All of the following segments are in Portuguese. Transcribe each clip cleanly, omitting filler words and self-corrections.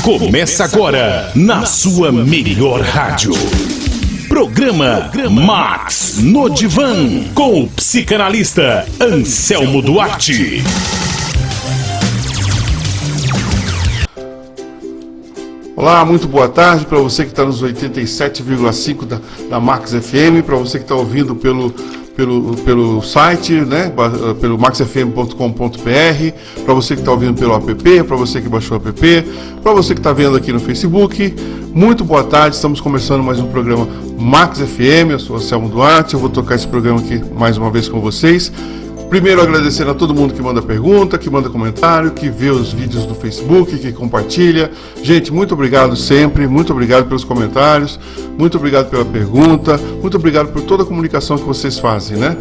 Começa agora na sua melhor rádio. Programa Max no Divã, com o psicanalista Anselmo Duarte. Olá, muito boa tarde para você que está nos 87,5 da Max FM, para você que está ouvindo pelo site, né, pelo maxfm.com.br, para você que está ouvindo pelo app, para você que baixou o app, para você que está vendo aqui no Facebook. Muito boa tarde, estamos começando mais um programa Max FM, eu sou o Anselmo Duarte, eu vou tocar esse programa aqui mais uma vez com vocês. Primeiro agradecendo a todo mundo que manda pergunta, que manda comentário, que vê os vídeos do Facebook, que compartilha. Gente, muito obrigado sempre, muito obrigado pelos comentários, muito obrigado pela pergunta, muito obrigado por toda a comunicação que vocês fazem, né?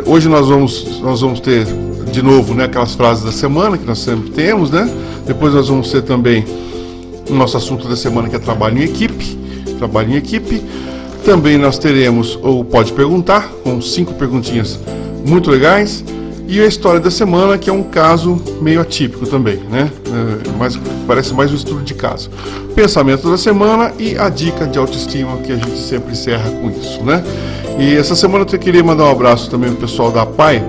Hoje nós vamos ter de novo, né, aquelas frases da semana que nós sempre temos, né? Depois nós vamos ter também o nosso assunto da semana, que é trabalho em equipe. Também nós teremos o Pode Perguntar, com 5 perguntinhas muito legais, e a história da semana, que é um caso meio atípico também, né? Mas parece mais um estudo de caso. Pensamento da semana e a dica de autoestima, que a gente sempre encerra com isso, né? E essa semana eu queria mandar um abraço também pro pessoal da APAE.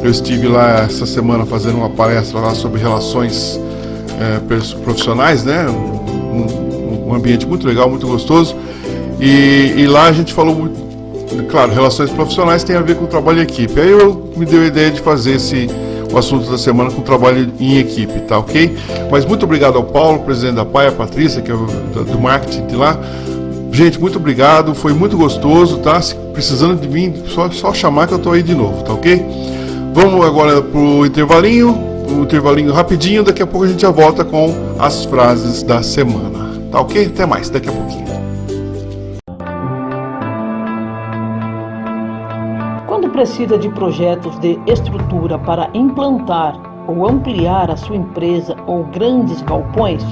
Eu estive lá essa semana fazendo uma palestra lá sobre relações profissionais, né? Um ambiente muito legal, muito gostoso, e lá a gente falou muito. Claro, relações profissionais tem a ver com o trabalho em equipe. Aí me deu a ideia de fazer o assunto da semana com trabalho em equipe, tá ok? Mas muito obrigado ao Paulo, presidente da PAI, a Patrícia, que é do marketing de lá. Gente, muito obrigado, foi muito gostoso, tá? Se precisando de mim, só chamar que eu tô aí de novo, tá ok? Vamos agora pro intervalinho rapidinho, daqui a pouco a gente já volta com as frases da semana, tá ok? Até mais, daqui a pouquinho. Quando precisa de projetos de estrutura para implantar ou ampliar a sua empresa ou grandes galpões,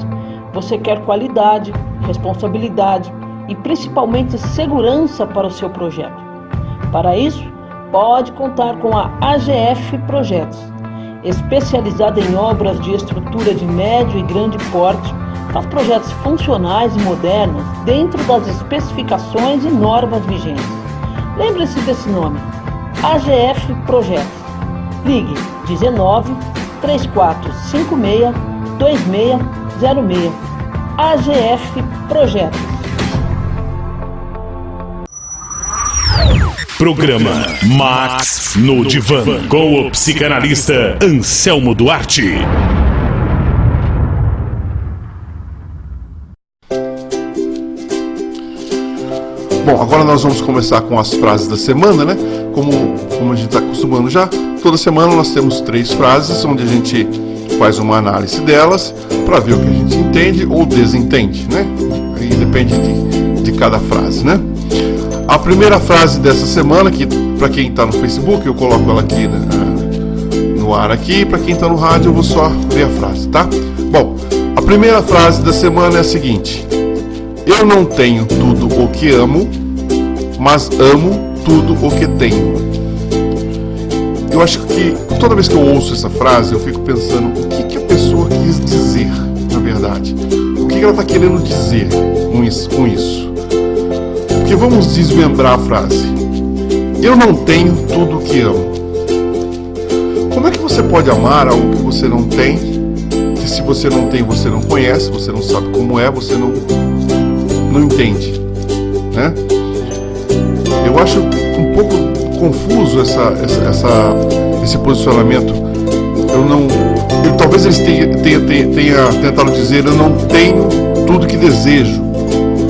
você quer qualidade, responsabilidade e principalmente segurança para o seu projeto. Para isso, pode contar com a AGF Projetos, especializada em obras de estrutura de médio e grande porte, faz projetos funcionais e modernos dentro das especificações e normas vigentes. Lembre-se desse nome, AGF Projetos. Ligue 19 3456 2606. AGF Projetos. Programa Max no Divã, com o psicanalista Anselmo Duarte. Bom, agora nós vamos começar com as frases da semana, né? Como a gente está acostumando já, toda semana nós temos 3 frases, onde a gente faz uma análise delas para ver o que a gente entende ou desentende, né? Aí depende de cada frase, né? A primeira frase dessa semana, que para quem está no Facebook, eu coloco ela aqui no ar aqui, para quem está no rádio eu vou só ver a frase, tá? Bom, a primeira frase da semana é a seguinte: eu não tenho tudo o que amo, mas amo tudo o que tenho. Eu acho que toda vez que eu ouço essa frase, eu fico pensando o que a pessoa quis dizer, na verdade. O que ela está querendo dizer com isso? Porque vamos desmembrar a frase. Eu não tenho tudo o que amo. Como é que você pode amar algo que você não tem? Que se você não tem, você não conhece, você não sabe como é, você não entende, né? Eu acho um pouco confuso esse posicionamento. Talvez eles tenha tentado dizer: eu não tenho tudo que desejo.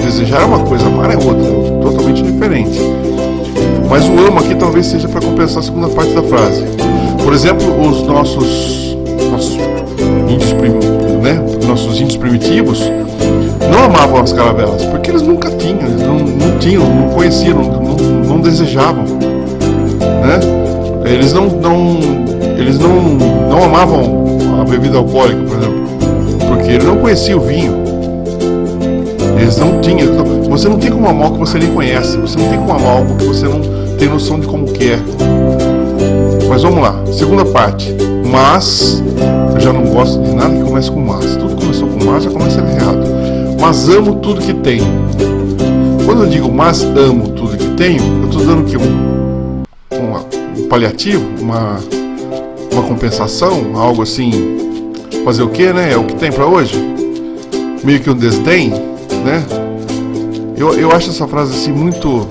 Desejar é uma coisa, amar é outra, totalmente diferente. Mas o amo aqui talvez seja para compensar a segunda parte da frase. Por exemplo, os nossos índios primitivos não amavam as caravelas, porque eles nunca tinham, eles não conheciam, não desejavam, né? Eles não amavam a bebida alcoólica, por exemplo, porque eles não conheciam o vinho. Eles não tinham. Você não tem como amar o que você nem conhece. Você não tem como amar algo que você não tem noção de como que é. Mas vamos lá, segunda parte. Mas, eu já não gosto de nada que comece com mas. Tudo começou com com mas já começa errado. Mas amo tudo que tenho. Quando eu digo mas amo tudo que tenho, eu estou dando aqui um paliativo, uma compensação, algo assim, fazer o que, né? É o que tem para hoje? Meio que um desdém, né? Eu acho essa frase assim muito...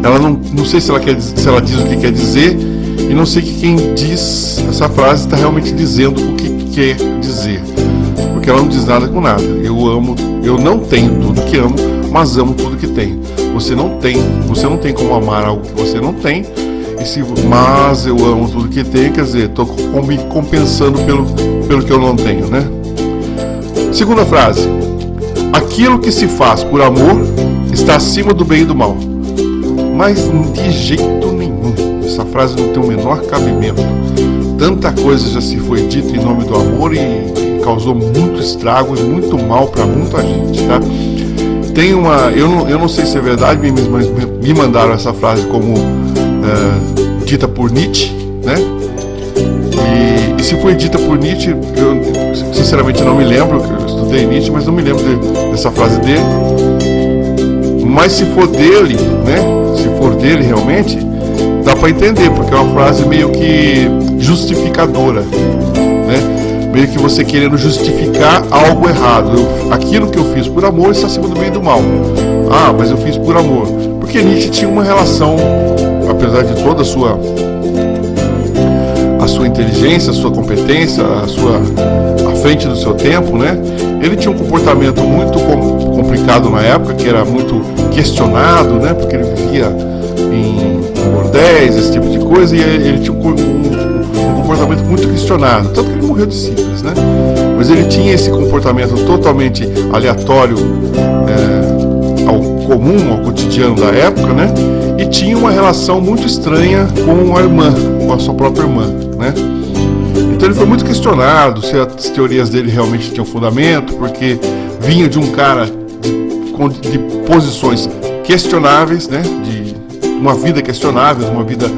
Ela não sei se ela diz o que quer dizer, e não sei que quem diz essa frase está realmente dizendo o que quer dizer, porque ela não diz nada com nada. Eu não tenho tudo que amo, mas amo tudo que tenho. Você não tem como amar algo que você não tem, mas eu amo tudo que tenho, quer dizer, estou me compensando pelo que eu não tenho, né? Segunda frase: aquilo que se faz por amor está acima do bem e do mal. Mas de jeito nenhum, essa frase não tem o menor cabimento. Tanta coisa já se foi dita em nome do amor e causou muito estrago e muito mal para muita gente, tá? Tem eu não sei se é verdade, mas me mandaram essa frase como dita por Nietzsche, né? E se foi dita por Nietzsche, eu sinceramente não me lembro, eu estudei Nietzsche, mas não me lembro dessa frase dele. Mas se for dele, né? Se for dele realmente, dá para entender, porque é uma frase meio que justificadora, né? Meio que você querendo justificar algo errado. Aquilo que eu fiz por amor está acima do bem e do mal. Ah, mas eu fiz por amor. Porque Nietzsche tinha uma relação, apesar de toda a sua inteligência, a sua competência, à frente do seu tempo, né? Ele tinha um comportamento muito complicado na época, que era muito questionado, né? Porque ele vivia em bordéis, esse tipo de coisa, e ele tinha um comportamento muito questionado, tanto que ele morreu de sífilis, né? Mas ele tinha esse comportamento totalmente aleatório ao comum, ao cotidiano da época, né? E tinha uma relação muito estranha com a irmã, com a sua própria irmã, né? Então ele foi muito questionado se as teorias dele realmente tinham fundamento, porque vinha de um cara de posições questionáveis, né? De uma vida questionável, uma vida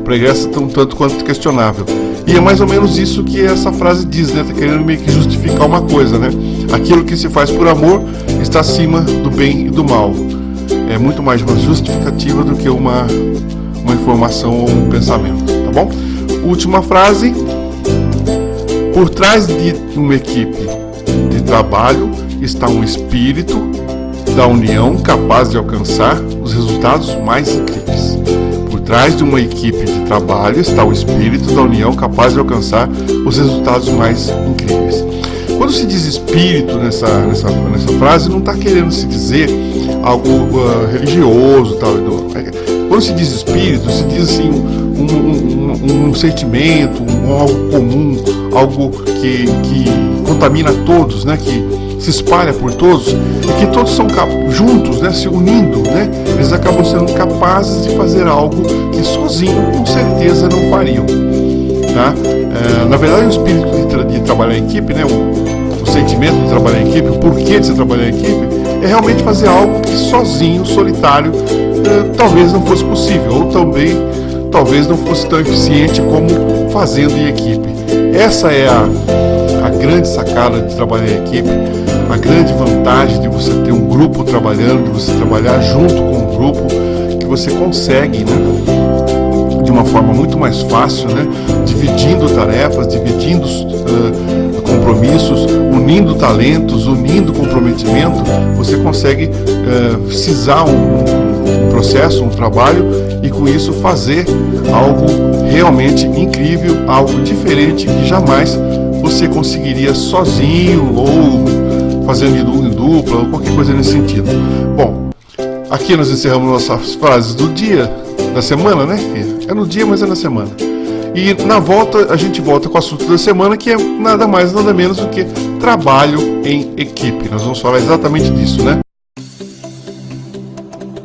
pregressa tanto quanto questionável. E é mais ou menos isso que essa frase diz, né? Tá querendo meio que justificar uma coisa, né? Aquilo que se faz por amor está acima do bem e do mal. É muito mais uma justificativa do que uma informação ou um pensamento, tá bom? Última frase: por trás de uma equipe de trabalho está um espírito da união capaz de alcançar os resultados mais incríveis. Por trás de uma equipe de trabalho está o espírito da união capaz de alcançar os resultados mais incríveis. Quando se diz espírito nessa frase, não está querendo se dizer algo religioso, tal. Quando se diz espírito, se diz assim um sentimento, algo comum, algo que contamina todos, né? Que se espalha por todos, e que todos são juntos, né? Se unindo, né? Eles acabam sendo capazes de fazer algo que sozinho com certeza não fariam, tá? Na verdade, o espírito de trabalhar em equipe, né? O sentimento de trabalhar em equipe, o porquê de se trabalhar em equipe, é realmente fazer algo que sozinho, solitário, talvez não fosse possível, ou também talvez não fosse tão eficiente como fazendo em equipe. Essa é a grande sacada de trabalhar em equipe, a grande vantagem de você ter um grupo trabalhando, de você trabalhar junto com um grupo, que você consegue, né, de uma forma muito mais fácil, né, dividindo tarefas, dividindo compromissos, unindo talentos, unindo comprometimento, você consegue cisar um processo, um trabalho, e com isso fazer algo realmente incrível, algo diferente que jamais você conseguiria sozinho ou fazendo em dupla ou qualquer coisa nesse sentido. Bom, aqui nós encerramos nossas frases do dia, da semana, né? É no dia, mas é na semana. E na volta, a gente volta com o assunto da semana, que é nada mais, nada menos do que trabalho em equipe. Nós vamos falar exatamente disso, né?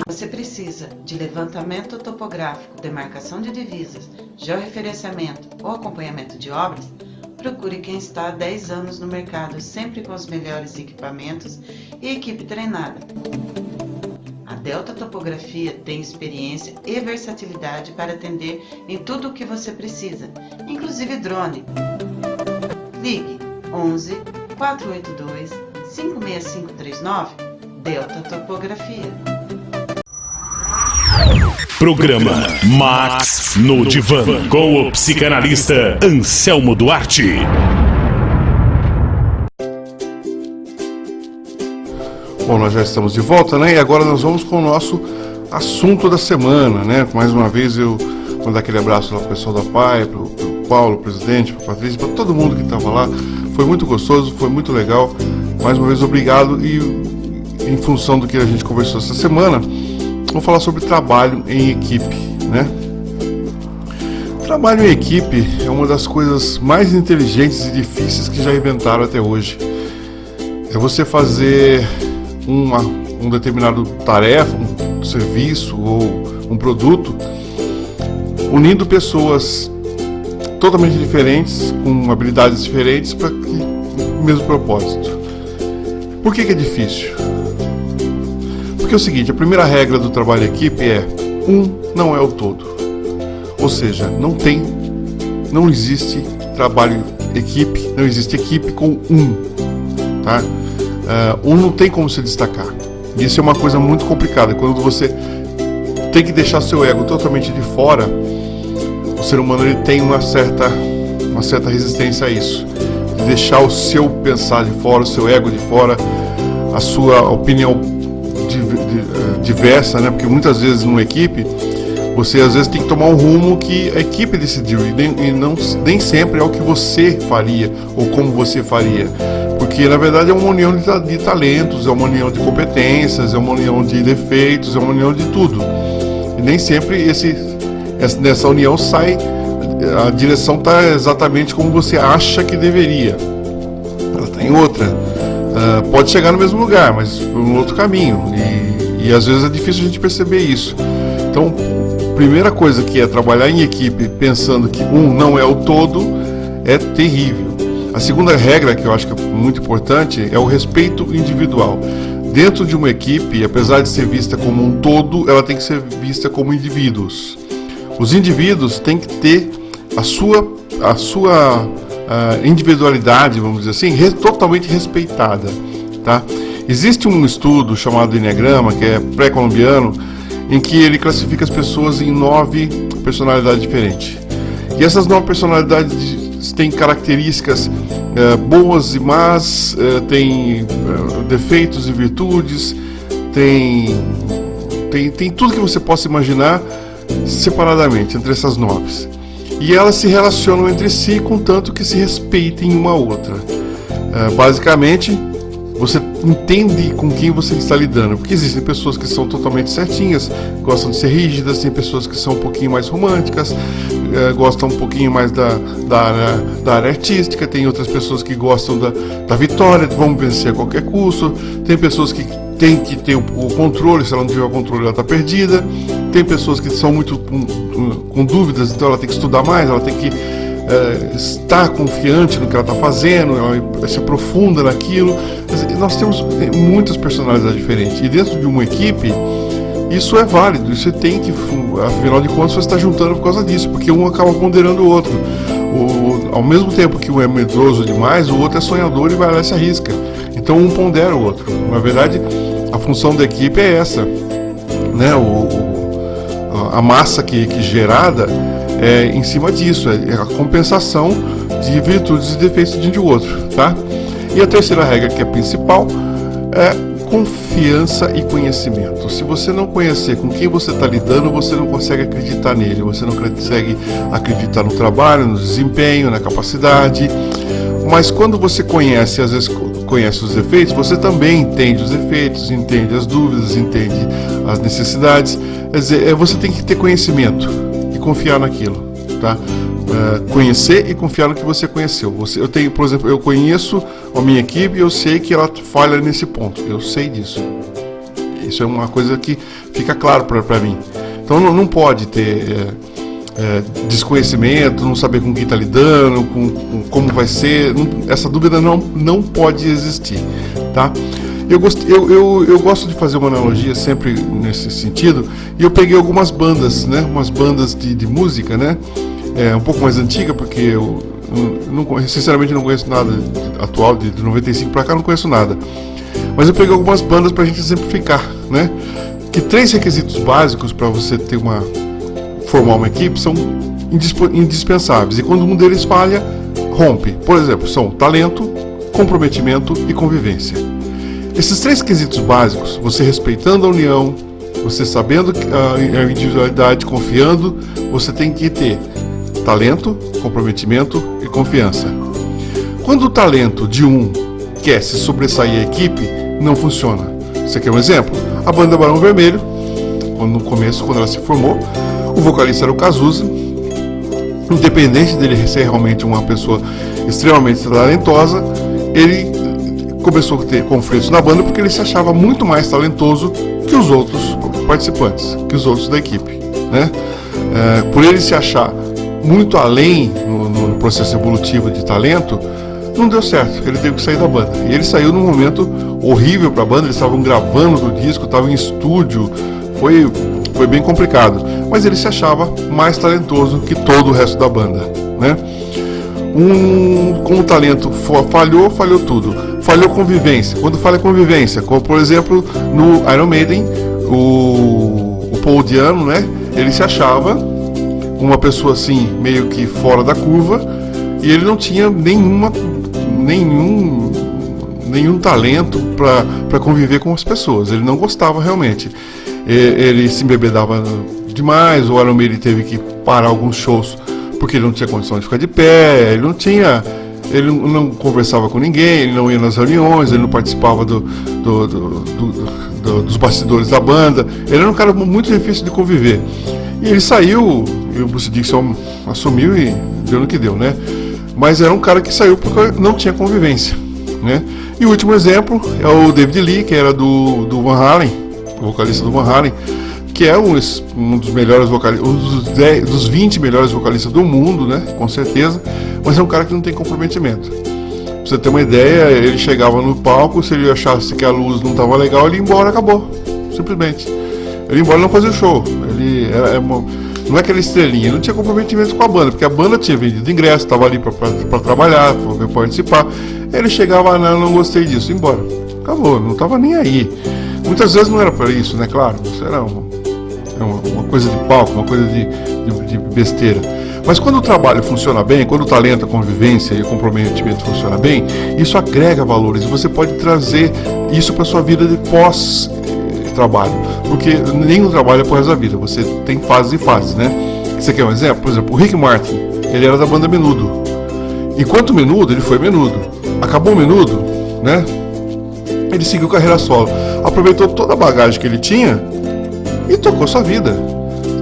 Você precisa de levantamento topográfico, demarcação de divisas, georreferenciamento ou acompanhamento de obras? Procure quem está há 10 anos no mercado, sempre com os melhores equipamentos e equipe treinada. A Delta Topografia tem experiência e versatilidade para atender em tudo o que você precisa, inclusive drone. Ligue 11 482-56539, Delta Topografia. Programa Max no Divã, com o psicanalista Anselmo Duarte. Bom, nós já estamos de volta, né? E agora nós vamos com o nosso assunto da semana, né? Mais uma vez eu vou dar aquele abraço lá pro pessoal da PAI, pro Paulo, presidente, pro Patrícia, para todo mundo que estava lá. Foi muito gostoso, foi muito legal. Mais uma vez, obrigado. E em função do que a gente conversou essa semana, vamos falar sobre trabalho em equipe, né? Trabalho em equipe é uma das coisas mais inteligentes e difíceis que já inventaram até hoje. É você fazer um determinado tarefa, um serviço ou um produto, unindo pessoas totalmente diferentes, com habilidades diferentes, para o mesmo propósito. Por que é difícil? Porque é o seguinte, a primeira regra do trabalho em equipe é: um não é o todo. Ou seja, não existe trabalho em equipe, não existe equipe com um, tá? Um não tem como se destacar. Isso é uma coisa muito complicada. Quando você tem que deixar seu ego totalmente de fora, o ser humano ele tem uma certa resistência a isso. De deixar o seu pensar de fora, o seu ego de fora, a sua opinião diversa, né? Porque muitas vezes numa equipe você às vezes tem que tomar um rumo que a equipe decidiu e nem sempre é o que você faria ou como você faria, porque na verdade é uma união de talentos, é uma união de competências, é uma união de defeitos, é uma união de tudo, e nem sempre nessa união a direção está exatamente como você acha que deveria, ela está em outra. Pode chegar no mesmo lugar, mas por um outro caminho, e às vezes é difícil a gente perceber isso. Então, a primeira coisa que é trabalhar em equipe pensando que um não é o todo é terrível. A segunda regra, que eu acho que é muito importante, é o respeito individual. Dentro de uma equipe, apesar de ser vista como um todo, ela tem que ser vista como indivíduos. Os indivíduos têm que ter a sua individualidade, vamos dizer assim, totalmente respeitada, tá? Existe um estudo chamado Enneagrama, que é pré-colombiano, em que ele classifica as pessoas em 9 personalidades diferentes. E essas 9 personalidades têm características boas e más, têm defeitos e virtudes, tem tudo que você possa imaginar separadamente entre essas 9. E elas se relacionam entre si, contanto que se respeitem uma a outra. Basicamente, você entende com quem você está lidando, porque existem pessoas que são totalmente certinhas, gostam de ser rígidas, tem pessoas que são um pouquinho mais românticas, gostam um pouquinho mais da área artística, tem outras pessoas que gostam da vitória, vão vencer a qualquer custo, tem pessoas que têm que ter o controle, se ela não tiver o controle ela está perdida, tem pessoas que são muito com dúvidas, então ela tem que estudar mais, ela tem que estar confiante no que ela está fazendo, ela se aprofunda naquilo. Nós temos muitas personalidades diferentes, e dentro de uma equipe isso é válido, isso tem que, afinal de contas, você está juntando por causa disso, porque um acaba ponderando o outro. Ao mesmo tempo que um é medroso demais, o outro é sonhador e vai lá e se arrisca. Então um pondera o outro. Na verdade, a função da equipe é essa, né? A massa que gerada é em cima disso, é a compensação de virtudes e defeitos de um de outro, tá? E a terceira regra, que é a principal, é confiança e conhecimento. Se você não conhecer com quem você está lidando, você não consegue acreditar nele, você não consegue acreditar no trabalho, no desempenho, na capacidade. Mas quando você conhece, às vezes conhece os defeitos, você também entende os defeitos, entende as dúvidas, entende as necessidades. Quer dizer, você tem que ter conhecimento e confiar naquilo, tá? Conhecer e confiar no que você conheceu. Eu tenho, por exemplo, eu conheço a minha equipe e eu sei que ela falha nesse ponto. Eu sei disso. Isso é uma coisa que fica claro para mim. Então não pode ter desconhecimento, não saber com quem está lidando, com como vai ser. Essa dúvida não pode existir, tá? Eu gosto de fazer uma analogia sempre nesse sentido, e eu peguei algumas bandas, né? Umas bandas de música, né? Um pouco mais antiga, porque Sinceramente não conheço nada atual, de 95 para cá não conheço nada. Mas eu peguei algumas bandas para a gente exemplificar, né? Que 3 requisitos básicos para você formar uma equipe são indispensáveis. E quando um deles falha, rompe. Por exemplo, são talento, comprometimento e convivência. Esses 3 quesitos básicos, você respeitando a união, você sabendo a individualidade, confiando, você tem que ter talento, comprometimento e confiança. Quando o talento de um quer se sobressair a equipe, não funciona. Você quer um exemplo? A banda Barão Vermelho, no começo, quando ela se formou, o vocalista era o Cazuza. Independente dele ser realmente uma pessoa extremamente talentosa, ele começou a ter conflitos na banda porque ele se achava muito mais talentoso que os outros participantes, que os outros da equipe, né? Por ele se achar muito além no processo evolutivo de talento, não deu certo, ele teve que sair da banda. E ele saiu num momento horrível para a banda, eles estavam gravando o disco, estavam em estúdio, foi bem complicado. Mas ele se achava mais talentoso que todo o resto da banda, né? Com o talento falhou tudo. Falhou convivência. Quando falha convivência, como por exemplo no Iron Maiden, o Paul Diano, né? Ele se achava uma pessoa assim, meio que fora da curva, e ele não tinha nenhum talento para conviver com as pessoas. Ele não gostava realmente. Ele se embebedava demais. O Iron Maiden teve que parar alguns shows porque ele não tinha condição de ficar de pé. Ele não conversava com ninguém, ele não ia nas reuniões, ele não participava dos bastidores da banda. Ele era um cara muito difícil de conviver. E ele saiu, e o Bruce Dickinson assumiu e deu no que deu, né? Mas era um cara que saiu porque não tinha convivência, né? E o último exemplo é o David Lee, que era do Van Halen, o vocalista do Van Halen, que é um dos melhores vocalistas, dos 20 melhores vocalistas do mundo, né? Com certeza, mas é um cara que não tem comprometimento. Pra você ter uma ideia, ele chegava no palco, se ele achasse que a luz não estava legal, ele ia embora, acabou, simplesmente. Ele ia embora e não fazia o show. Não é aquela estrelinha, ele não tinha comprometimento com a banda, porque a banda tinha vendido ingresso, estava ali para trabalhar, para participar. Ele chegava, não gostei disso, ia embora. Acabou, não estava nem aí. Muitas vezes não era para isso, né? Claro, isso era uma coisa de palco, uma coisa de besteira. Mas quando o trabalho funciona bem, quando o talento, a convivência e o comprometimento funciona bem, isso agrega valores e você pode trazer isso para sua vida de pós-trabalho, porque nenhum trabalho é por resto da vida, você tem fases e fases, né? Você quer um exemplo? Por exemplo, o Rick Martin, ele era da banda Menudo. Enquanto Menudo, ele foi Menudo. Acabou o Menudo, né? Ele seguiu carreira solo, aproveitou toda a bagagem que ele tinha e tocou sua vida.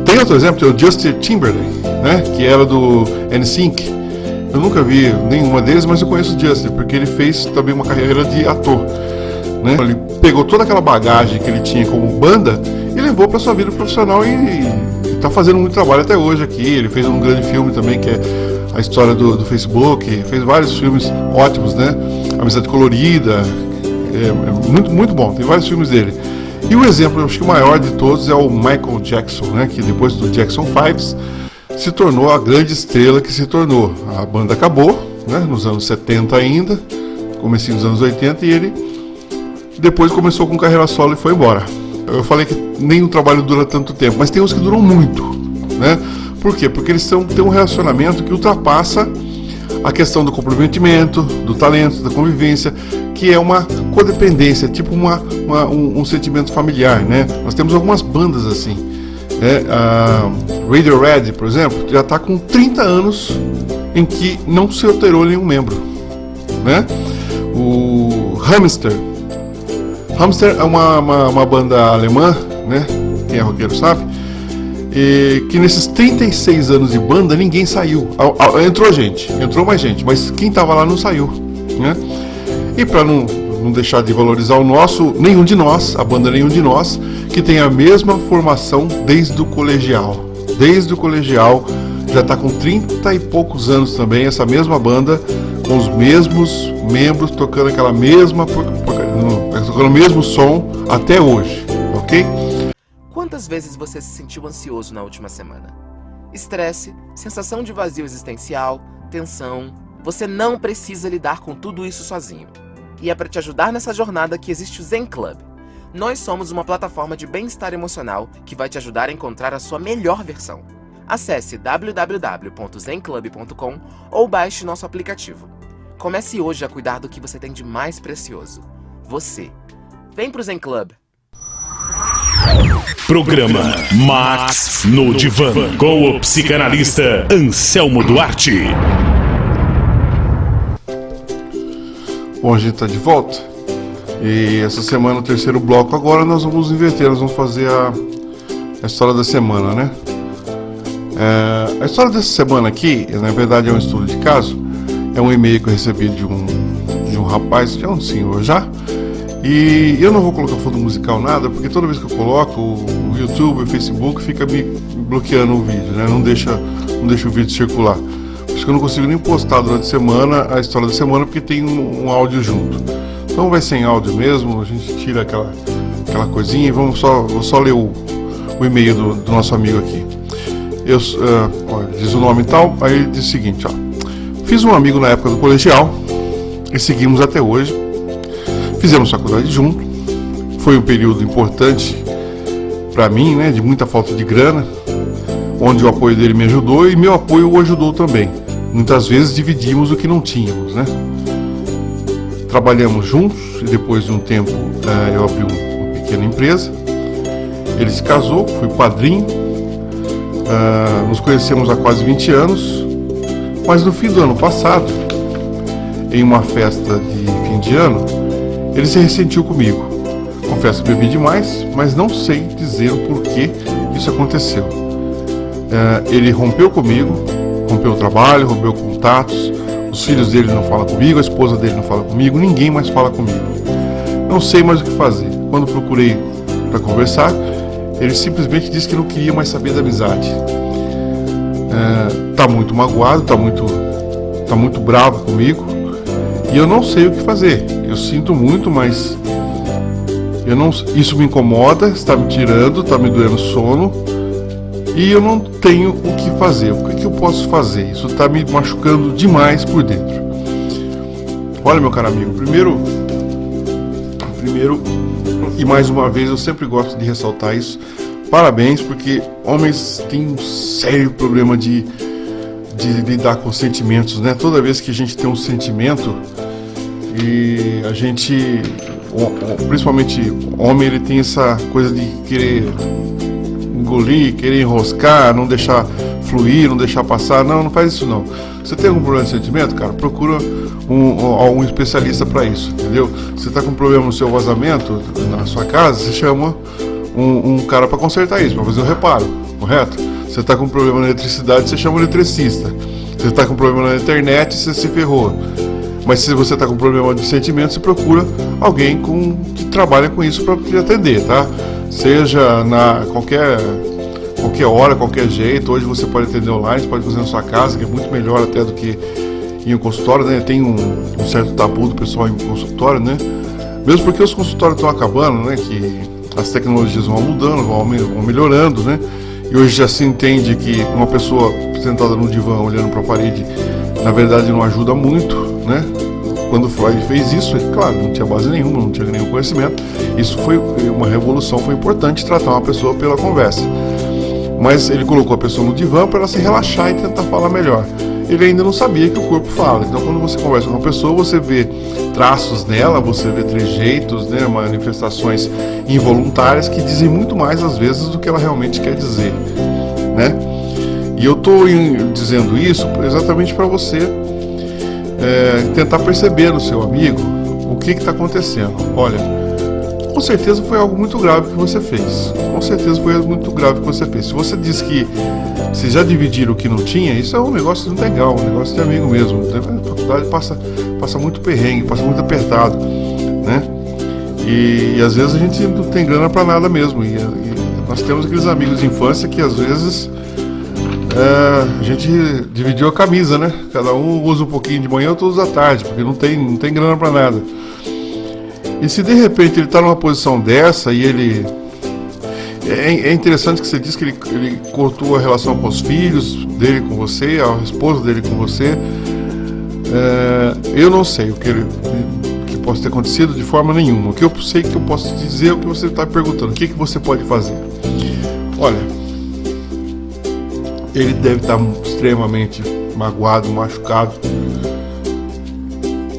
Tem outro exemplo, tem o Justin Timberlake, né, que era do NSYNC. Eu nunca vi nenhuma deles, mas eu conheço o Justin, porque ele fez também uma carreira de ator, né? Ele pegou toda aquela bagagem que ele tinha como banda e levou para sua vida profissional e está fazendo muito trabalho até hoje aqui. Ele fez um grande filme também, que é a história do Facebook, fez vários filmes ótimos, né? Amizade Colorida, muito, muito bom, tem vários filmes dele. E o exemplo, eu acho que o maior de todos é o Michael Jackson, né, que depois do Jackson 5 se tornou a grande estrela que se tornou. A banda acabou, né, nos anos 70 ainda, comecinho dos anos 80, e ele depois começou com carreira solo e foi embora. Eu falei que nenhum trabalho dura tanto tempo, mas tem uns que duram muito, né? Por quê? Porque eles têm um relacionamento que ultrapassa a questão do comprometimento, do talento, da convivência, que é uma codependência, tipo um sentimento familiar, né? Nós temos algumas bandas assim, né? A Radiohead, por exemplo, já está com 30 anos em que não se alterou nenhum membro, né? O Hamster é uma banda alemã, né? Quem é roqueiro sabe, e que nesses 36 anos de banda ninguém saiu. Entrou mais gente, mas quem estava lá não saiu, né? E para não deixar de valorizar nenhum de nós, a banda Nenhum de Nós, que tem a mesma formação desde o colegial. Desde o colegial, já está com 30 e poucos anos também, essa mesma banda, com os mesmos membros, tocando aquela mesma, tocando o mesmo som até hoje, ok? Quantas vezes você se sentiu ansioso na última semana? Estresse, sensação de vazio existencial, tensão, Você não precisa lidar com tudo isso sozinho. E é para te ajudar nessa jornada que existe o Zen Club. Nós somos uma plataforma de bem-estar emocional que vai te ajudar a encontrar a sua melhor versão. Acesse www.zenclub.com ou baixe nosso aplicativo. Comece hoje a cuidar do que você tem de mais precioso. Você. Vem pro Zen Club. Programa Max no Divã, com o psicanalista Anselmo Duarte. Bom, a gente está de volta. E essa semana, o terceiro bloco, agora nós vamos inverter, nós vamos fazer a história da semana, né? A história dessa semana aqui, na verdade, é um estudo de caso. É um e-mail que eu recebi de um rapaz, que é um senhor já. E eu não vou colocar fundo musical nada, porque toda vez que eu coloco, o YouTube, o Facebook fica me bloqueando o vídeo, né? Não deixa o vídeo circular. Por isso que eu não consigo nem postar durante a semana a história da semana, porque tem um áudio junto. Então vai sem áudio mesmo, a gente tira aquela coisinha e vou só ler o e-mail do nosso amigo aqui. Diz o nome e tal, aí ele diz o seguinte, ó. Fiz um amigo na época do colegial e seguimos até hoje. Fizemos faculdade junto. Foi um período importante para mim, né, de muita falta de grana, onde o apoio dele me ajudou e meu apoio o ajudou também. Muitas vezes dividimos o que não tínhamos, né? Trabalhamos juntos e depois de um tempo eu abri uma pequena empresa. Ele se casou, fui padrinho. Nos conhecemos há quase 20 anos, mas no fim do ano passado, em uma festa de fim de ano, ele se ressentiu comigo. Confesso que bebi demais, mas não sei dizer o porquê isso aconteceu. Ele rompeu comigo, rompeu o trabalho, rompeu contatos, os filhos dele não falam comigo, a esposa dele não fala comigo, ninguém mais fala comigo. Não sei mais o que fazer. Quando procurei para conversar, ele simplesmente disse que não queria mais saber da amizade. Tá muito magoado, tá muito bravo comigo e eu não sei o que fazer. Eu sinto muito, mas isso me incomoda, está me tirando, está me doendo sono e eu não tenho o que fazer. O que eu posso fazer? Isso está me machucando demais por dentro. Olha, meu caro amigo, primeiro e mais uma vez eu sempre gosto de ressaltar isso. Parabéns, porque homens têm um sério problema de lidar com sentimentos, né? Toda vez que a gente tem um sentimento e a gente, principalmente homem, ele tem essa coisa de querer engolir, querer enroscar, não deixar fluir, não deixar passar. Não faz isso não. Você tem algum problema de sentimento, cara? Procura um especialista para isso, entendeu? Você está com um problema no seu vazamento na sua casa, você chama um cara para consertar isso, para fazer o reparo, correto? Você está com um problema na eletricidade, você chama um eletricista. Você está com um problema na internet, você se ferrou. Mas se você está com um problema de sentimento, você procura alguém que trabalha com isso para te atender, tá? Seja na qualquer hora, qualquer jeito. Hoje você pode atender online, você pode fazer na sua casa, que é muito melhor até do que em um consultório, né? Tem um certo tabu do pessoal em consultório, né? Mesmo porque os consultórios estão acabando, né? Que as tecnologias vão mudando, vão melhorando, né? E hoje já se entende que uma pessoa sentada no divã olhando para a parede, na verdade não ajuda muito, né? Quando Freud fez isso, claro, não tinha base nenhuma, não tinha nenhum conhecimento. Isso foi uma revolução, foi importante tratar uma pessoa pela conversa. Mas ele colocou a pessoa no divã para ela se relaxar e tentar falar melhor. Ele ainda não sabia que o corpo fala. Então, quando você conversa com uma pessoa, você vê traços nela, você vê trejeitos, né, manifestações involuntárias que dizem muito mais às vezes do que ela realmente quer dizer, né? E eu estou dizendo isso exatamente para você tentar perceber no seu amigo o que está acontecendo. Olha, com certeza foi algo muito grave que você fez. Com certeza foi algo muito grave que você fez. Se você diz que vocês já dividiram o que não tinha, isso é um negócio não legal, um negócio de amigo mesmo. A faculdade passa muito perrengue, passa muito apertado, né? E às vezes a gente não tem grana para nada mesmo. E nós temos aqueles amigos de infância que às vezes a gente dividiu a camisa, né? Cada um usa um pouquinho de manhã, outro usa à tarde, porque não tem grana para nada. E se de repente ele está numa posição dessa e ele... É interessante que você diz que ele cortou a relação com os filhos dele com você, a esposa dele com você. Eu não sei o que possa ter acontecido de forma nenhuma. O que eu sei que eu posso te dizer é o que você está perguntando. O que você pode fazer? Olha, ele deve estar extremamente magoado, machucado,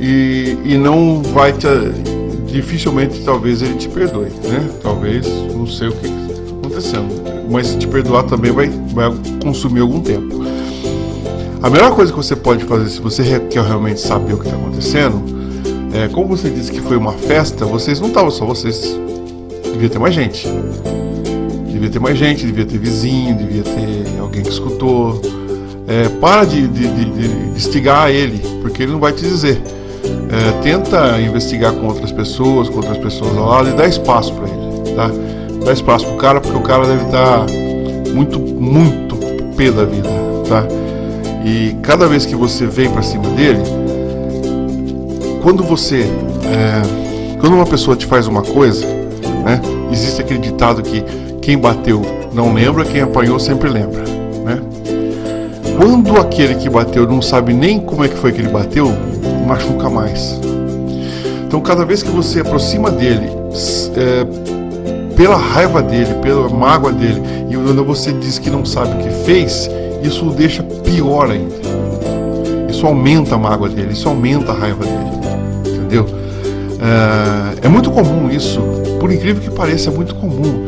e não vai dificilmente, talvez ele te perdoe, né? Talvez, não sei o que está acontecendo, mas se te perdoar também vai consumir algum tempo. A melhor coisa que você pode fazer, se você quer realmente saber o que está acontecendo, como você disse que foi uma festa, vocês não estavam só vocês, devia ter mais gente. Devia ter mais gente, devia ter vizinho, devia ter alguém que escutou. Para de instigar ele, porque ele não vai te dizer. Tenta investigar com outras pessoas ao lado, e dá espaço para ele, tá? Dá espaço pro cara, porque o cara deve estar muito, muito pé da vida, tá? E cada vez que você vem para cima dele, quando uma pessoa te faz uma coisa, né? Existe aquele ditado que quem bateu não lembra, quem apanhou sempre lembra, né? Quando aquele que bateu não sabe nem como é que foi que ele bateu, machuca mais. Então cada vez que você aproxima dele, pela raiva dele, pela mágoa dele, e quando você diz que não sabe o que fez, isso o deixa pior ainda. Isso aumenta a mágoa dele, isso aumenta a raiva dele, entendeu? É muito comum isso, por incrível que pareça, é muito comum.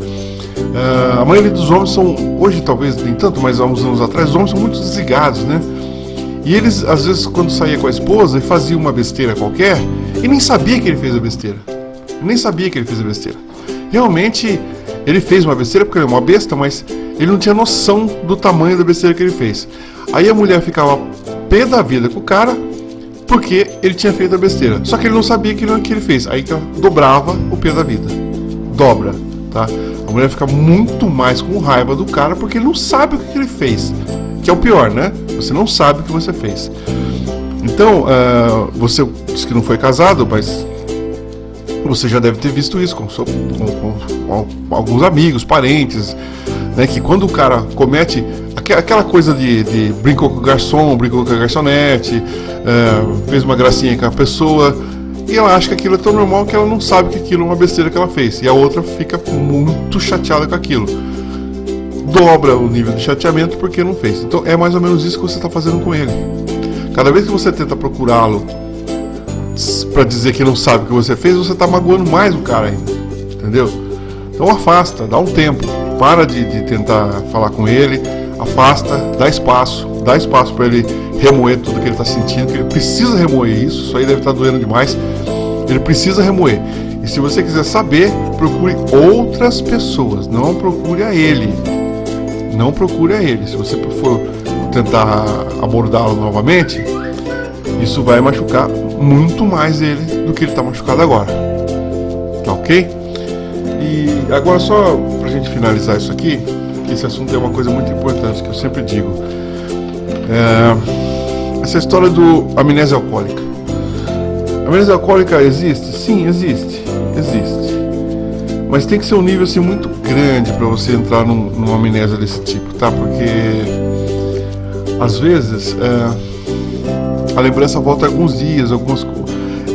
A maioria dos homens são, hoje talvez nem tanto, mas há uns anos atrás, os homens são muito desligados, né? E eles, às vezes, quando saía com a esposa, fazia uma besteira qualquer, e nem sabia que ele fez a besteira. Realmente, ele fez uma besteira porque ele é uma besta, mas ele não tinha noção do tamanho da besteira que ele fez. Aí a mulher ficava pé da vida com o cara, porque ele tinha feito a besteira. Só que ele não sabia que ele fez. Aí que ela dobrava o pé da vida. Dobra, tá? A mulher fica muito mais com raiva do cara, porque ele não sabe o que ele fez. Que é o pior, né? Você não sabe o que você fez. Então, você disse que não foi casado, mas você já deve ter visto isso com alguns amigos, parentes, né? Que quando o cara comete aquela coisa de brincou com o garçom, brincou com a garçonete, fez uma gracinha com a pessoa, e ela acha que aquilo é tão normal que ela não sabe que aquilo é uma besteira que ela fez. E a outra fica muito chateada com aquilo. Dobra o nível de chateamento porque não fez. Então é mais ou menos isso que você está fazendo com ele. Cada vez que você tenta procurá-lo para dizer que não sabe o que você fez, você está magoando mais o cara ainda, entendeu? Então afasta, dá um tempo, para de tentar falar com ele, afasta, dá espaço para ele remoer tudo que ele está sentindo, que ele precisa remoer isso aí deve estar doendo demais, ele precisa remoer. E se você quiser saber, procure outras pessoas, não procure a ele. Não procure a ele. Se você for tentar abordá-lo novamente, isso vai machucar muito mais ele do que ele está machucado agora. Tá ok? E agora, só pra gente finalizar isso aqui, que esse assunto é uma coisa muito importante que eu sempre digo. Essa história do amnésia alcoólica. A amnésia alcoólica existe? Sim, existe. Mas tem que ser um nível assim muito grande para você entrar numa amnésia desse tipo, tá? Porque às vezes a lembrança volta alguns dias,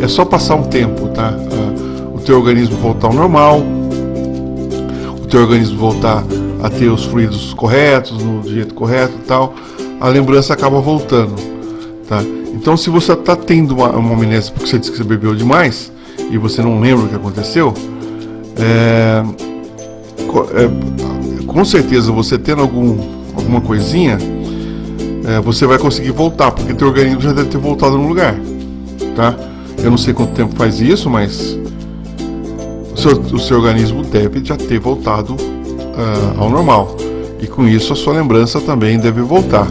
é só passar um tempo, tá? O teu organismo voltar ao normal, o teu organismo voltar a ter os fluidos corretos, no jeito correto e tal, a lembrança acaba voltando, tá? Então, se você está tendo uma amnésia porque você disse que você bebeu demais e você não lembra o que aconteceu, com certeza você tendo alguma coisinha, você vai conseguir voltar, porque teu organismo já deve ter voltado no lugar, tá? Eu não sei quanto tempo faz isso, mas o seu organismo deve já ter voltado ao normal, e com isso a sua lembrança também deve voltar,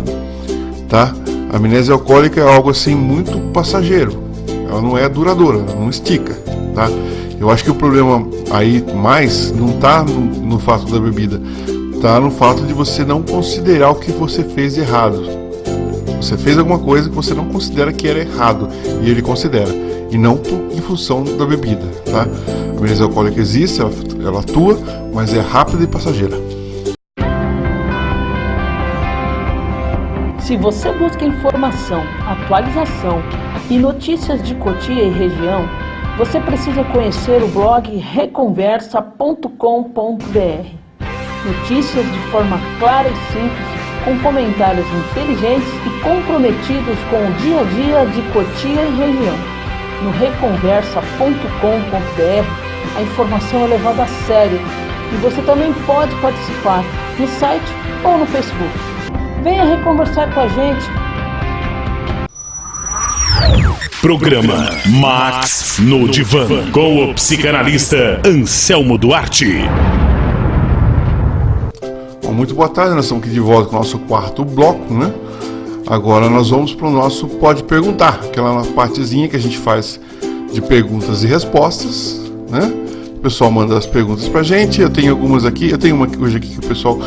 tá? A amnésia alcoólica é algo assim muito passageiro, ela não é duradoura, ela não estica, tá? Eu acho que o problema aí mais não está no fato da bebida, está no fato de você não considerar o que você fez de errado. Você fez alguma coisa que você não considera que era errado, e ele considera, e não em função da bebida, tá? A amnésia alcoólica existe, ela atua, mas é rápida e passageira. Se você busca informação, atualização e notícias de Cotia e região, você precisa conhecer o blog reconversa.com.br. Notícias de forma clara e simples, com comentários inteligentes e comprometidos com o dia a dia de Cotia e região. No reconversa.com.br, a informação é levada a sério e você também pode participar no site ou no Facebook. Venha reconversar com a gente. Programa Max no Divã, com o psicanalista Anselmo Duarte. Bom, muito boa tarde, nós estamos aqui de volta com o nosso quarto bloco, né? Agora nós vamos para o nosso Pode Perguntar, aquela partezinha que a gente faz de perguntas e respostas, né? O pessoal manda as perguntas pra gente, eu tenho algumas aqui, eu tenho uma hoje aqui que o pessoal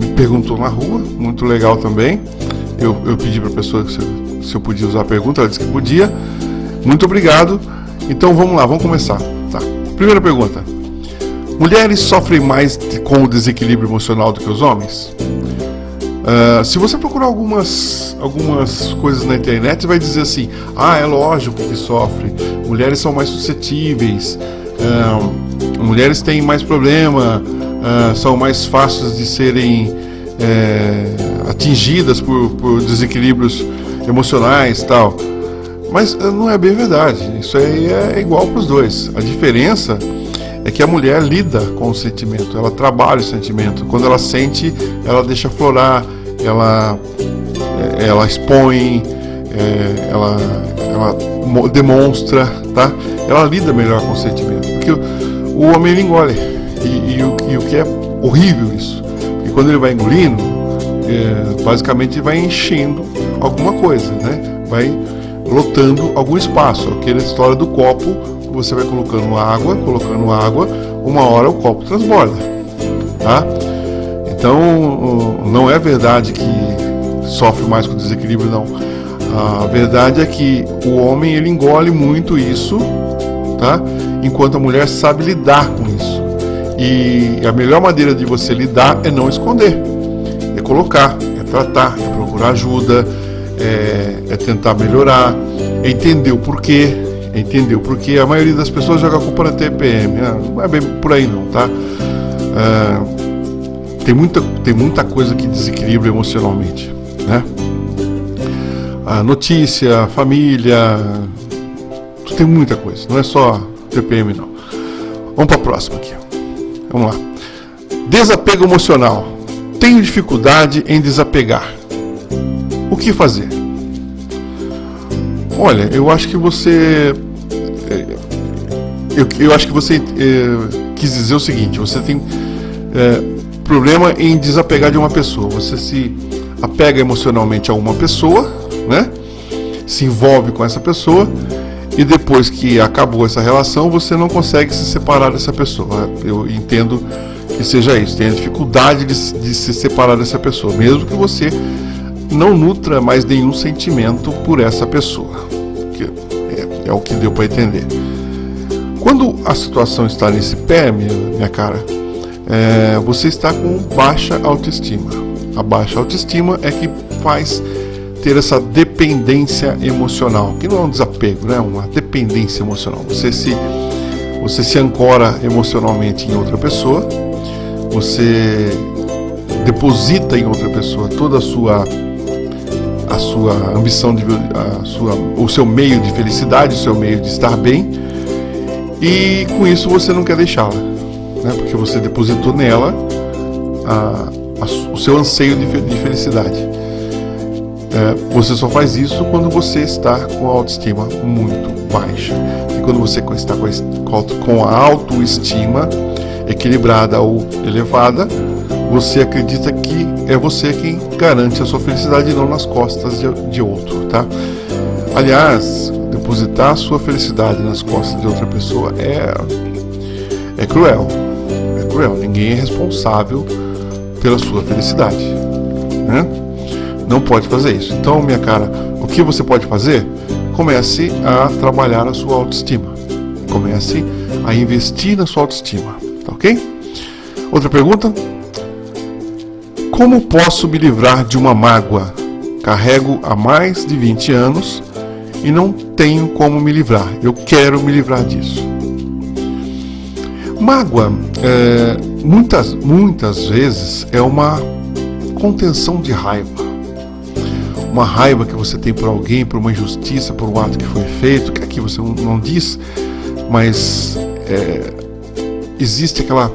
me perguntou na rua, muito legal também. Eu pedi para a pessoa se eu podia usar a pergunta, ela disse que podia. Muito obrigado. Então vamos lá, vamos começar. Tá. Primeira pergunta: mulheres sofrem mais com o desequilíbrio emocional do que os homens? Se você procurar algumas coisas na internet, vai dizer assim: é lógico que sofre, mulheres são mais suscetíveis, mulheres têm mais problema, são mais fáceis de serem atingidas por desequilíbrios emocionais e tal. Mas não é bem verdade, isso aí é igual para os dois. A diferença é que a mulher lida com o sentimento, ela trabalha o sentimento. Quando ela sente, ela deixa aflorar, ela expõe, ela demonstra, tá? Ela lida melhor com o sentimento, porque o homem ele engole, e o que é horrível isso, porque quando ele vai engolindo, basicamente vai enchendo alguma coisa, né? Vai lotando algum espaço, aquela história do copo, você vai colocando água, uma hora o copo transborda, tá? Então, não é verdade que sofre mais com desequilíbrio, não. A verdade é que o homem ele engole muito isso, tá? Enquanto a mulher sabe lidar com isso. E a melhor maneira de você lidar é não esconder, é colocar, é tratar, é procurar ajuda, é tentar melhorar, é entender o porquê. A maioria das pessoas joga a culpa na TPM, não é bem por aí não, tá? Tem muita coisa que desequilibra emocionalmente, né? A notícia, a família, tem muita coisa, não é só TPM não. Vamos para a próxima aqui. Vamos lá. Desapego emocional. Tenho dificuldade em desapegar. O que fazer? Olha, eu acho que você quis dizer o seguinte: você tem problema em desapegar de uma pessoa. Você se apega emocionalmente a uma pessoa, né? Se envolve com essa pessoa e depois que acabou essa relação, você não consegue se separar dessa pessoa. Eu entendo que seja isso. Tem a dificuldade de se separar dessa pessoa, mesmo que você não nutra mais nenhum sentimento por essa pessoa. É o que deu para entender. Quando a situação está nesse pé, minha cara, você está com baixa autoestima. A baixa autoestima é que faz ter essa dependência emocional, que não é um desapego, né? É uma dependência emocional. Você se ancora emocionalmente em outra pessoa, você deposita em outra pessoa toda a sua ambição, o seu meio de felicidade, o seu meio de estar bem, e com isso você não quer deixá-la, né? Porque você depositou nela o seu anseio de felicidade. Você só faz isso quando você está com a autoestima muito baixa. E quando você está com a autoestima equilibrada ou elevada, você acredita que é você quem garante a sua felicidade e não nas costas de outro, tá? Aliás, depositar a sua felicidade nas costas de outra pessoa é cruel. É cruel. Ninguém é responsável pela sua felicidade, né? Não pode fazer isso. Então, minha cara, o que você pode fazer? Comece a trabalhar a sua autoestima. Comece a investir na sua autoestima, tá ok? Outra pergunta: como posso me livrar de uma mágoa? carrego há mais de 20 anos e não tenho como me livrar. Eu quero me livrar disso. Mágoa, muitas vezes, é uma contenção de raiva. Uma raiva que você tem por alguém, por uma injustiça, por um ato que foi feito, que aqui você não diz, mas existe aquela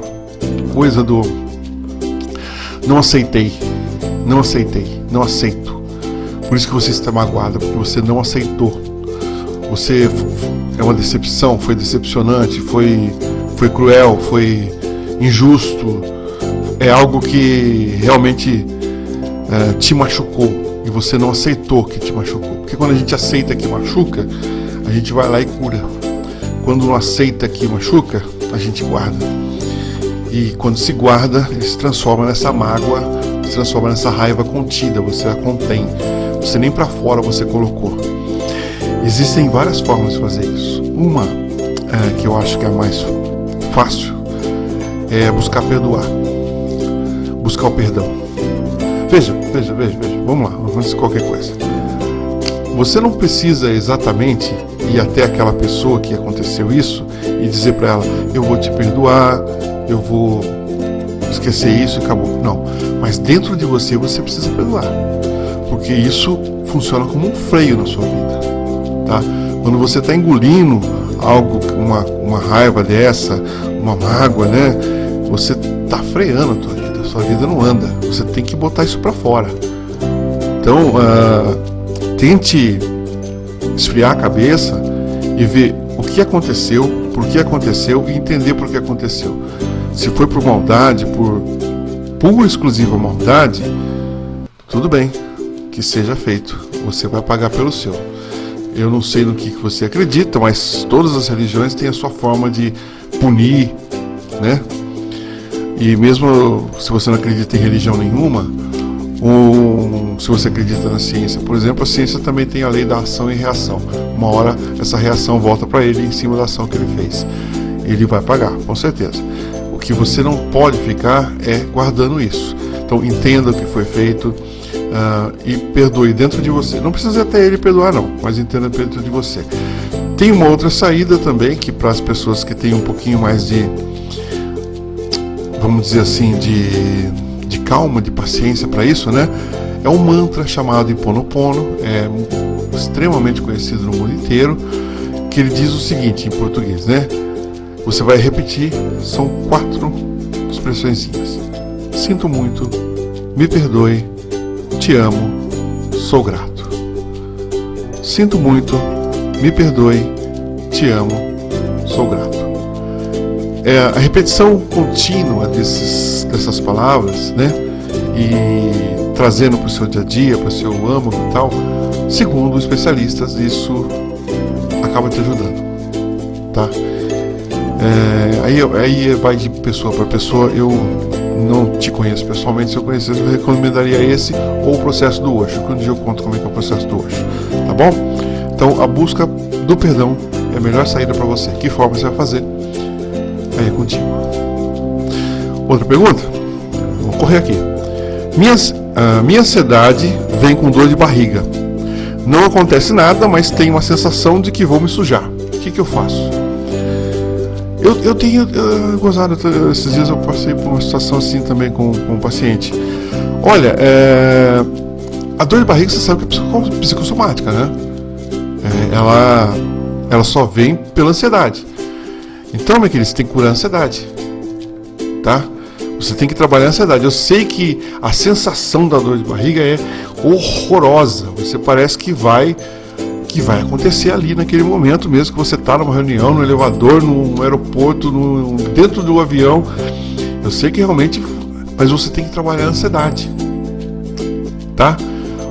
coisa do não aceitei, não aceito. Por isso que você está magoada, porque você não aceitou. Você é uma decepção, foi decepcionante, foi cruel, foi injusto. É algo que realmente te machucou e você não aceitou que te machucou. Porque quando a gente aceita que machuca, a gente vai lá e cura. Quando não aceita que machuca, a gente guarda. E quando se guarda, ele se transforma nessa mágoa, se transforma nessa raiva contida, você a contém. Você nem para fora você colocou. Existem várias formas de fazer isso. Uma que eu acho que é a mais fácil é buscar perdoar, buscar o perdão. Veja, vamos lá, vamos ver qualquer coisa. Você não precisa exatamente ir até aquela pessoa que aconteceu isso e dizer para ela, eu vou te perdoar, eu vou esquecer isso e acabou. Não, mas dentro de você precisa perdoar, porque isso funciona como um freio na sua vida, tá? Quando você está engolindo algo, uma raiva dessa, uma mágoa, né? Você está freando a tua vida, a sua vida não anda. Você tem que botar isso para fora. Então, tente esfriar a cabeça e ver o que aconteceu, por que aconteceu e entender por que aconteceu. Se foi por maldade, por pura e exclusiva maldade, tudo bem, que seja feito. Você vai pagar pelo seu. Eu não sei no que você acredita, mas todas as religiões têm a sua forma de punir, né? E mesmo se você não acredita em religião nenhuma, ou se você acredita na ciência, por exemplo, a ciência também tem a lei da ação e reação. Uma hora essa reação volta para ele em cima da ação que ele fez. Ele vai pagar, com certeza. O que você não pode ficar é guardando isso. Então entenda o que foi feito e perdoe dentro de você. Não precisa até ele perdoar não, mas entenda dentro de você. Tem uma outra saída também, que para as pessoas que têm um pouquinho mais de, vamos dizer assim, de calma, de paciência para isso, né? É um mantra chamado Ho'oponopono, é extremamente conhecido no mundo inteiro, que ele diz o seguinte em português, né? Você vai repetir, são 4 expressõezinhas. Sinto muito, me perdoe, te amo, sou grato. Sinto muito, me perdoe, te amo, sou grato. A repetição contínua dessas palavras, né? E trazendo para o seu dia a dia, para o seu âmago e tal, segundo especialistas, isso acaba te ajudando, tá? Aí vai de pessoa para pessoa. Eu não te conheço pessoalmente. Se eu conhecesse, eu recomendaria esse ou o processo do Osho, que um dia eu conto como é que é o processo do Osho, tá bom? Então a busca do perdão é a melhor saída para você. Que forma você vai fazer? Aí é contigo. Outra pergunta? Vou correr aqui. Minha ansiedade vem com dor de barriga. Não acontece nada, mas tenho uma sensação de que vou me sujar. O que eu faço? Eu tenho gozado, esses dias eu passei por uma situação assim também com um paciente. Olha, a dor de barriga você sabe que é psicossomática, né? Ela só vem pela ansiedade. Então, meu querido, você tem que curar a ansiedade, tá? Você tem que trabalhar a ansiedade. Eu sei que a sensação da dor de barriga é horrorosa. Você parece que vai acontecer ali naquele momento mesmo que você está numa reunião, no elevador, no aeroporto, dentro do avião. Eu sei que realmente, mas você tem que trabalhar a ansiedade, tá?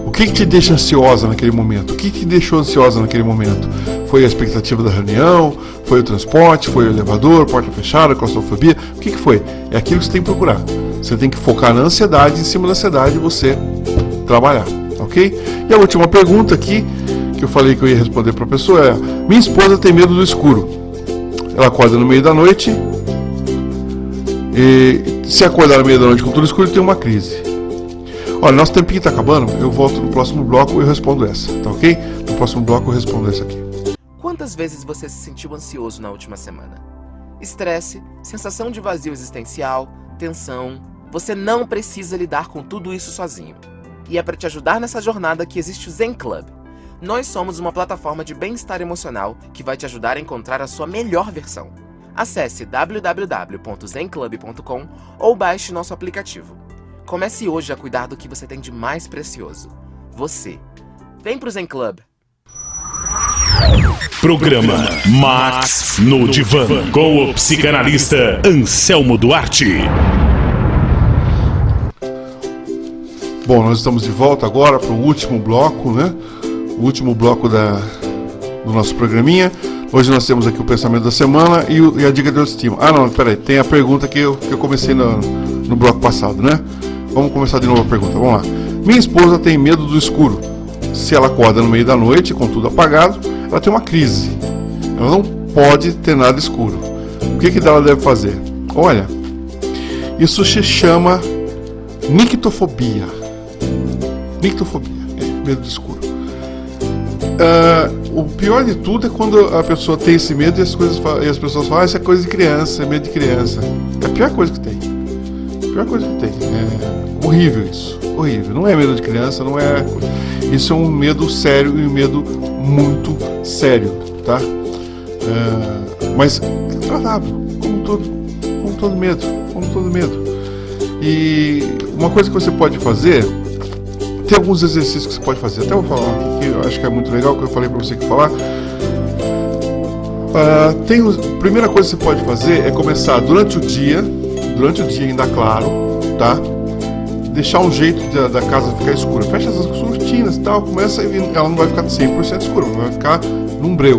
O que te deixa ansiosa naquele momento? O que te deixou ansiosa naquele momento? Foi a expectativa da reunião? Foi o transporte? Foi o elevador? Porta fechada? Claustrofobia? O que foi? É aquilo que você tem que procurar. Você tem que focar na ansiedade, em cima da ansiedade você trabalhar, ok? E a última pergunta aqui, que eu falei que eu ia responder para a pessoa é: minha esposa tem medo do escuro. Ela acorda no meio da noite e se acordar no meio da noite com tudo escuro, tem uma crise. Olha, nosso tempinho está acabando, eu volto no próximo bloco e eu respondo essa, tá ok? No próximo bloco eu respondo essa aqui. Quantas vezes você se sentiu ansioso na última semana? Estresse, sensação de vazio existencial, tensão. Você não precisa lidar com tudo isso sozinho. E é para te ajudar nessa jornada que existe o Zen Club. Nós somos uma plataforma de bem-estar emocional que vai te ajudar a encontrar a sua melhor versão. Acesse www.zenclub.com ou baixe nosso aplicativo. Comece hoje a cuidar do que você tem de mais precioso. Você. Vem pro Zen Club. Programa Max no Divã, com o psicanalista Anselmo Duarte. Bom, nós estamos de volta agora para o último bloco, né? O último bloco do nosso programinha. Hoje nós temos aqui o pensamento da semana e a dica de autoestima. Ah, não, peraí, tem a pergunta que eu comecei no bloco passado, né? Vamos começar de novo a pergunta, vamos lá. Minha esposa tem medo do escuro. Se ela acorda no meio da noite, com tudo apagado, ela tem uma crise. Ela não pode ter nada escuro. O que ela deve fazer? Olha, isso se chama nictofobia. Nictofobia, medo do escuro. O pior de tudo é quando a pessoa tem esse medo e as pessoas falam, isso é coisa de criança, é medo de criança. É a pior coisa que tem. É horrível isso. Horrível. Não é medo de criança, não é. Isso é um medo sério e um medo muito sério, tá? Mas tratável, como todo medo. E uma coisa que você pode fazer, tem alguns exercícios que você pode fazer. Até eu vou falar aqui, que eu acho que é muito legal, que eu falei pra você que falar. A primeira coisa que você pode fazer é começar durante o dia ainda claro, tá? Deixar um jeito da casa ficar escura. Fecha as cortinas e tal, ela não vai ficar 100% escura, vai ficar num breu,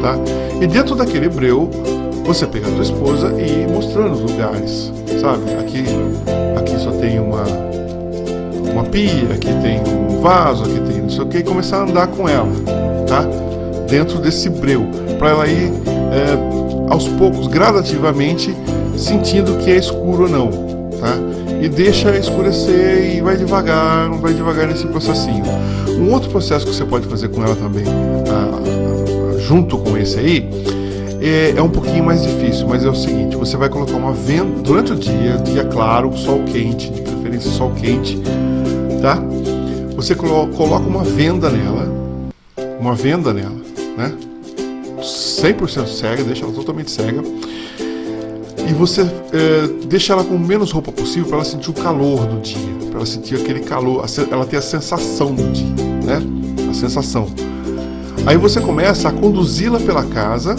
tá? E dentro daquele breu, você pega a tua esposa e ir mostrando os lugares, sabe? Aqui só tem uma pia, aqui tem um vaso, aqui tem não sei o que, e começar a andar com ela, tá? Dentro desse breu, para ela ir aos poucos, gradativamente, sentindo que é escuro ou não, tá? E deixa escurecer e vai devagar nesse processinho. Um outro processo que você pode fazer com ela também, junto com esse aí, é um pouquinho mais difícil, mas é o seguinte: você vai colocar uma venda durante o dia claro, sol quente, de preferência sol quente, tá? Você coloca uma venda nela, né? 100% cega, deixa ela totalmente cega. E você deixa ela com o menos roupa possível para ela sentir o calor do dia, para ela sentir aquele calor, ela ter a sensação do dia, né? A sensação. Aí você começa a conduzi-la pela casa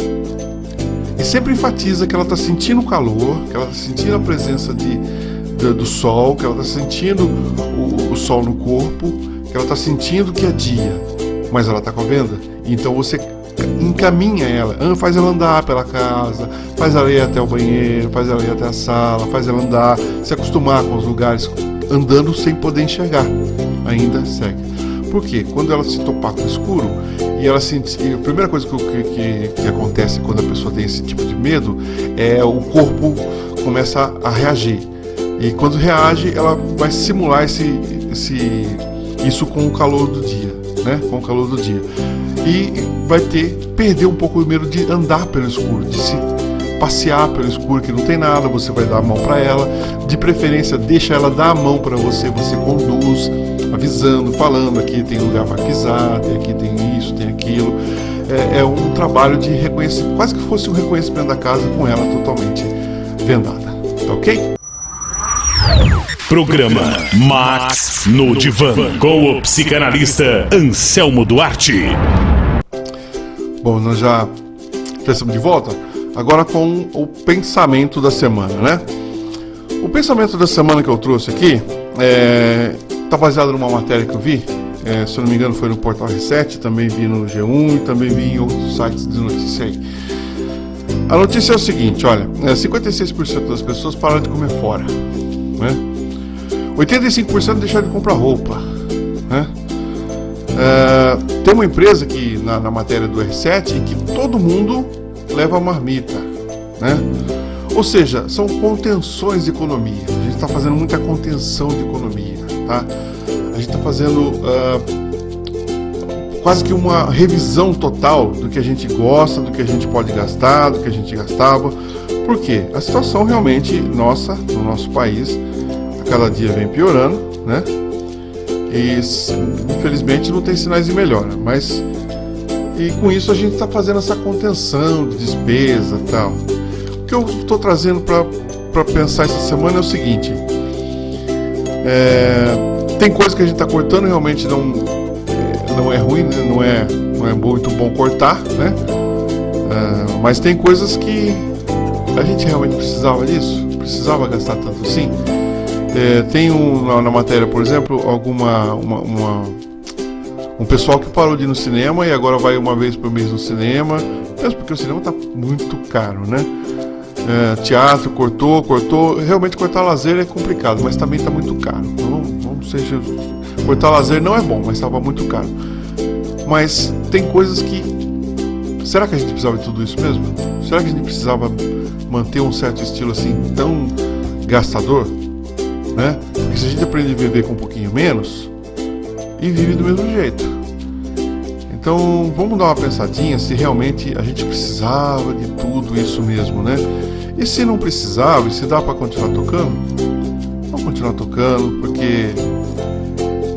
e sempre enfatiza que ela está sentindo o calor, que ela está sentindo a presença do sol, que ela está sentindo o sol no corpo, que ela está sentindo que é dia, mas ela está com a venda. Então você encaminha ela, faz ela andar pela casa, faz ela ir até o banheiro, faz ela ir até a sala, faz ela andar, se acostumar com os lugares, andando sem poder enxergar, ainda cega. Por quê? Quando ela se topar com o escuro e ela sentir, a primeira coisa que acontece quando a pessoa tem esse tipo de medo é o corpo começa a reagir. E quando reage, ela vai simular isso com o calor do dia, né? Com o calor do dia. E vai perder um pouco o medo de andar pelo escuro, de se passear pelo escuro que não tem nada. Você vai dar a mão para ela, de preferência deixa ela dar a mão para você, você conduz, avisando, falando, aqui tem lugar para pisar, aqui tem isso, tem aquilo. É um trabalho de reconhecimento, quase que fosse um reconhecimento da casa com ela totalmente vendada, tá ok? Programa Max no Divã, com o psicanalista Anselmo Duarte. Bom, nós já estamos de volta, agora com o pensamento da semana, né? O pensamento da semana que eu trouxe aqui está baseado numa matéria que eu vi, se eu não me engano foi no Portal R7, também vi no G1 e também vi em outros sites de notícia aí. A notícia é o seguinte, olha, 56% das pessoas pararam de comer fora, né? 85% deixaram de comprar roupa, né? Tem uma empresa que na matéria do R7 em que todo mundo leva marmita, né? Ou seja, são contenções de economia. A gente está fazendo muita contenção de economia, tá? A gente está fazendo quase que uma revisão total do que a gente gosta, do que a gente pode gastar, do que a gente gastava. Por quê? A situação realmente nossa, no nosso país, a cada dia vem piorando, né? E infelizmente não tem sinais de melhora, mas e com isso a gente está fazendo essa contenção de despesa e tal. O que eu estou trazendo para pensar essa semana é o seguinte: tem coisa que a gente está cortando, realmente não é ruim, né? não é muito bom cortar, né? Mas tem coisas que a gente realmente precisava disso, precisava gastar tanto assim. Tem na matéria, por exemplo, um pessoal que parou de ir no cinema e agora vai uma vez por mês no cinema, mesmo porque o cinema está muito caro, né? Teatro cortou, realmente cortar lazer é complicado, mas também está muito caro. Cortar lazer não é bom, mas estava muito caro. Mas tem coisas que... Será que a gente precisava de tudo isso mesmo? Será que a gente precisava manter um certo estilo assim tão gastador? Né? Porque se a gente aprende a viver com um pouquinho menos, e vive do mesmo jeito. Então vamos dar uma pensadinha se realmente a gente precisava de tudo isso mesmo, né? E se não precisava, e se dá para continuar tocando, vamos continuar tocando, porque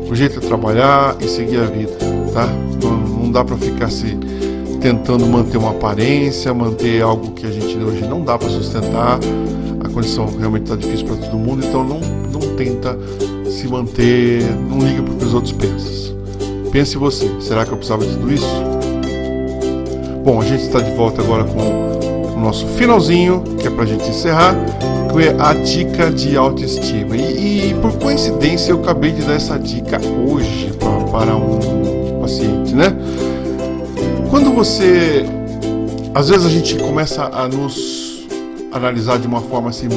o jeito é trabalhar e seguir a vida, tá? Não dá para ficar tentando manter uma aparência, manter algo que a gente hoje não dá para sustentar. A condição realmente está difícil para todo mundo, então não tenta se manter, não liga para o que os outros pensam. Pense você, será que eu precisava de tudo isso? Bom, a gente está de volta agora com o nosso finalzinho, que é para a gente encerrar, que é a dica de autoestima. E por coincidência eu acabei de dar essa dica hoje para um paciente, né? Quando você... Às vezes a gente começa a nos analisar de uma forma assim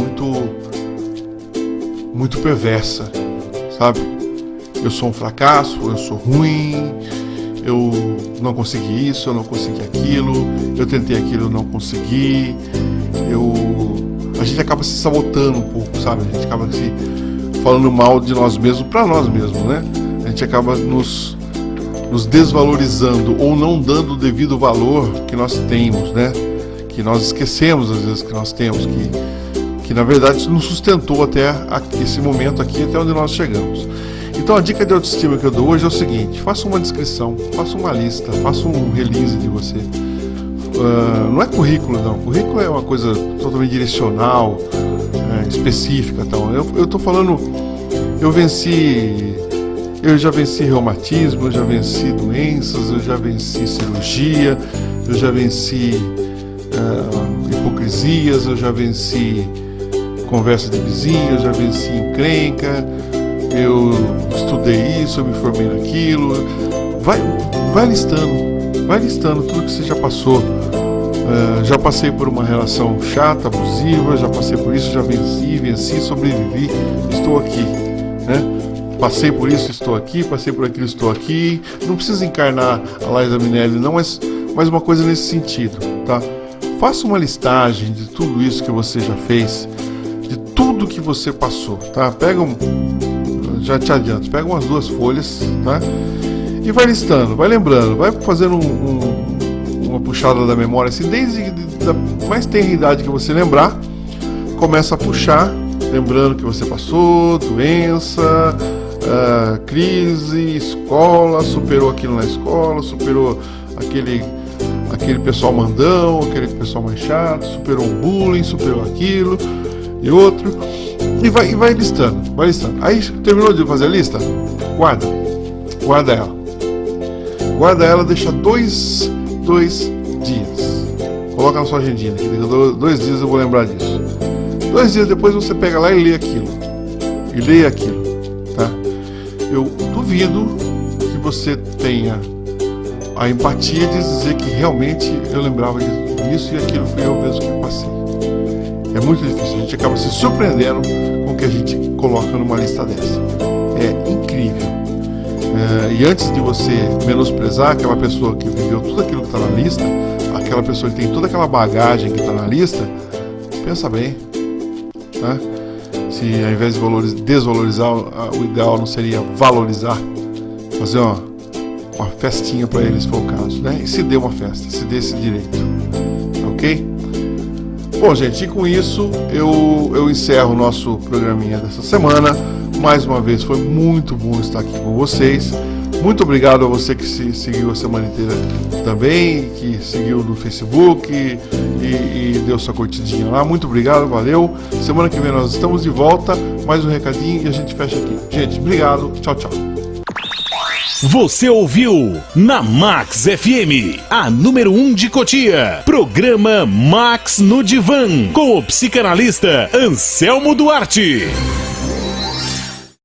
muito perversa, sabe? Eu sou um fracasso, eu sou ruim, eu não consegui isso, eu não consegui aquilo, eu tentei aquilo, não consegui, a gente acaba se sabotando um pouco, sabe? A gente acaba se falando mal de nós mesmos para nós mesmos, né? A gente acaba nos desvalorizando ou não dando o devido valor que nós temos, né? Que nós esquecemos às vezes que nós temos, que na verdade nos sustentou até esse momento aqui, até onde nós chegamos. Então a dica de autoestima que eu dou hoje é o seguinte: faça uma descrição, faça uma lista, faça um release de você. Não é currículo não, currículo é uma coisa totalmente direcional, específica, então. Eu estou falando, eu já venci reumatismo, eu já venci doenças, eu já venci cirurgia, eu já venci hipocrisias, eu já venci conversa de vizinho, eu já venci encrenca, eu estudei isso, eu me formei naquilo. Vai listando tudo que você já passou. Já passei por uma relação chata, abusiva, já passei por isso, já venci, sobrevivi, estou aqui, né? Passei por isso, estou aqui, passei por aquilo, estou aqui. Não precisa encarnar a Liza Minnelli, não, mas uma coisa nesse sentido, tá? Faça uma listagem de tudo isso que você já fez, de tudo que você passou, tá? Já te adianto, pega umas 2 folhas, tá? E vai listando, vai lembrando, vai fazendo uma puxada da memória, assim, desde a mais tenra idade que você lembrar, começa a puxar, lembrando que você passou, doença, crise, escola, superou aquilo na escola, superou aquele pessoal mandão, aquele pessoal mais chato, superou o bullying, superou aquilo e outro, e vai listando. Aí terminou de fazer a lista? Guarda ela, deixa 2 dias. Coloca na sua agendinha, que 2 dias eu vou lembrar disso. 2 dias depois você pega lá e lê aquilo. Tá? Eu duvido que você tenha a empatia de dizer que realmente eu lembrava disso e aquilo fui eu mesmo que passei. É muito difícil, a gente acaba se surpreendendo com o que a gente coloca numa lista dessa. É incrível. E antes de você menosprezar aquela pessoa que viveu tudo aquilo que está na lista, aquela pessoa que tem toda aquela bagagem que está na lista, pensa bem, tá? Se ao invés de desvalorizar, o ideal não seria valorizar, fazer uma festinha para eles, se for o caso, né? E se dê uma festa, se dê esse direito, ok? Bom, gente, e com isso eu encerro o nosso programinha dessa semana. Mais uma vez, foi muito bom estar aqui com vocês. Muito obrigado a você que seguiu a semana inteira também, que seguiu no Facebook e deu sua curtidinha lá. Muito obrigado, valeu. Semana que vem nós estamos de volta. Mais um recadinho e a gente fecha aqui. Gente, obrigado. Tchau, tchau. Você ouviu na Max FM, a número 1 de Cotia, programa Max no Divã, com o psicanalista Anselmo Duarte.